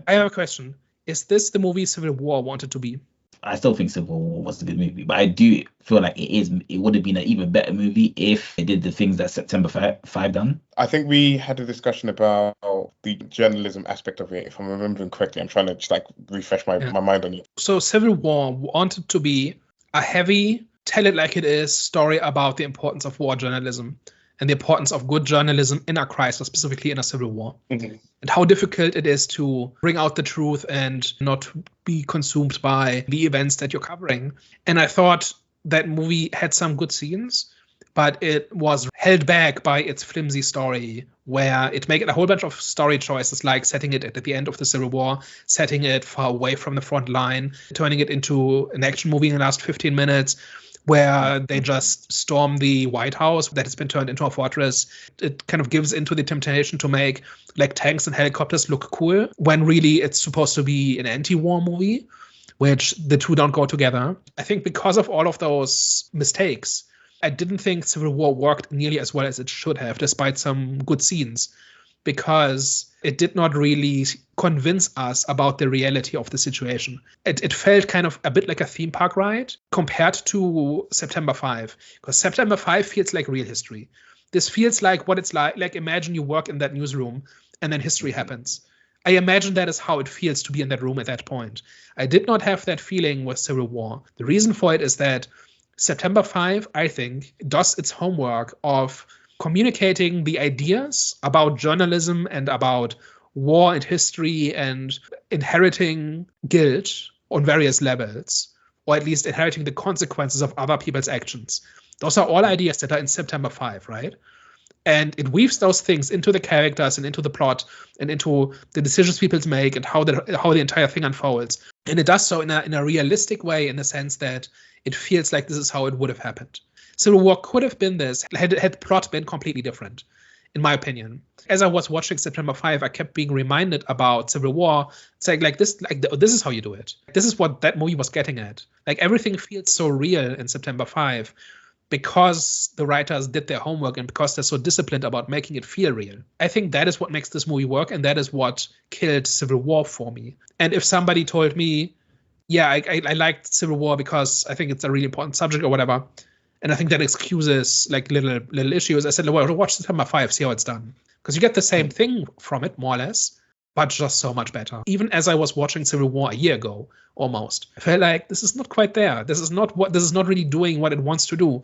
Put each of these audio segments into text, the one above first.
I have a question. Is this the movie Civil War wanted to be? I still think Civil War was a good movie, but I do feel like it would have been an even better movie if it did the things that September 5 done. I think we had a discussion about the journalism aspect of it, if I'm remembering correctly. I'm trying to just like refresh my mind on it. So Civil War wanted to be a heavy, tell it like it is story about the importance of war journalism and the importance of good journalism in a crisis, specifically in a civil war, and how difficult it is to bring out the truth and not be consumed by the events that you're covering. And I thought that movie had some good scenes, but it was held back by its flimsy story, where it made a whole bunch of story choices, like setting it at the end of the Civil War, setting it far away from the front line, turning it into an action movie in the last 15 minutes, where they just storm the White House that has been turned into a fortress. It kind of gives into the temptation to make like tanks and helicopters look cool, when really it's supposed to be an anti-war movie, which the two don't go together. I think because of all of those mistakes, I didn't think Civil War worked nearly as well as it should have, despite some good scenes, because it did not really convince us about the reality of the situation. It felt kind of a bit like a theme park ride compared to September 5, because September 5 feels like real history. This feels like what it's like. Like, imagine you work in that newsroom and then history happens. I imagine that is how it feels to be in that room at that point. I did not have that feeling with Civil War. The reason for it is that September 5, I think, does its homework of communicating the ideas about journalism and about war and history and inheriting guilt on various levels, or at least inheriting the consequences of other people's actions. Those are all ideas that are in September 5, right? And it weaves those things into the characters and into the plot and into the decisions people make and how the entire thing unfolds. And it does so in a realistic way, in the sense that it feels like this is how it would have happened. Civil War could have been this had the plot been completely different, in my opinion. As I was watching September 5, I kept being reminded about Civil War, saying this is how you do it. This is what that movie was getting at. Like, everything feels so real in September 5 because the writers did their homework and because they're so disciplined about making it feel real. I think that is what makes this movie work, and that is what killed Civil War for me. And if somebody told me, yeah, I liked Civil War because I think it's a really important subject or whatever, and I think that excuses like little issues, I said, well, watch September 5, see how it's done. Because you get the same thing from it, more or less, but just so much better. Even as I was watching Civil War a year ago, almost, I felt like this is not quite there. This is not really doing what it wants to do,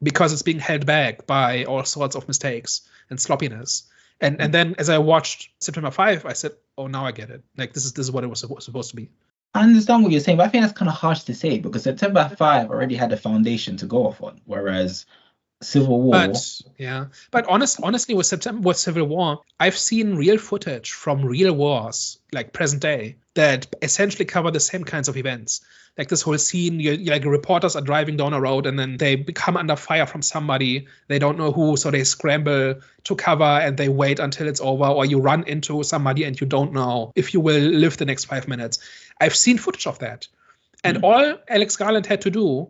because it's being held back by all sorts of mistakes and sloppiness. And then as I watched September 5, I said, oh, now I get it. Like, this is what it was supposed to be. I understand what you're saying, but I think that's kind of harsh to say, because September 5 already had a foundation to go off on, whereas Civil War. But honestly, with Civil War, I've seen real footage from real wars, like present day, that essentially cover the same kinds of events. Like this whole scene, like reporters are driving down a road and then they become under fire from somebody. They don't know who, so they scramble to cover and they wait until it's over, or you run into somebody and you don't know if you will live the next 5 minutes. I've seen footage of that. And all Alex Garland had to do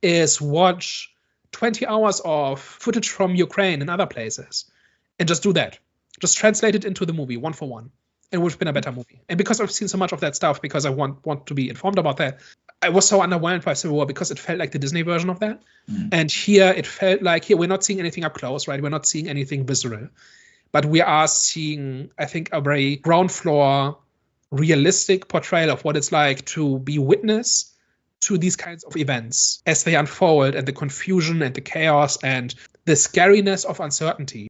is watch 20 hours of footage from Ukraine and other places and just do that. Just translate it into the movie, one for one. It would have been a better movie. And because I've seen so much of that stuff, because I want to be informed about that, I was so underwhelmed by Civil War because it felt like the Disney version of that. And here it felt like, we're not seeing anything up close, right? We're not seeing anything visceral. But we are seeing, I think, a very ground floor, realistic portrayal of what it's like to be witness to these kinds of events as they unfold, and the confusion and the chaos and the scariness of uncertainty.